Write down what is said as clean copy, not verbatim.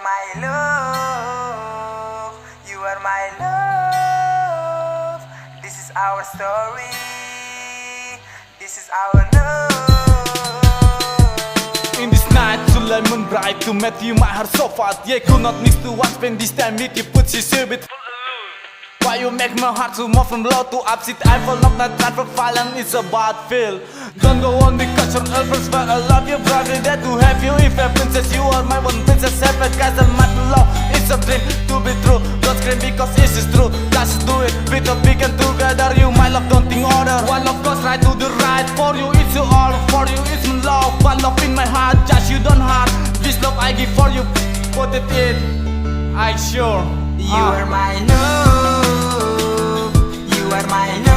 my love, you are my love. This is our story, this is our love. In this night, July moon bright to meet you, my heart so fast. Yeah, could not miss to one spend this time with you, put you a bit. Why you make my heart to move from low to up? Sit I fall off, not try for violence, it's a bad feel. Don't go on because you're first, but I love you, brother. That to have you, if a princess, you are my one princess. Separate guys, I'm not love. It's a dream to be true. Don't scream because it's just true. Just do it with a big and together. You, my love, don't think order. One love goes right to the right. For you, it's you all. For you, it's my love. One love in my heart, just you don't hurt. This love I give for you, put it in. I sure. You are my love, you are my love.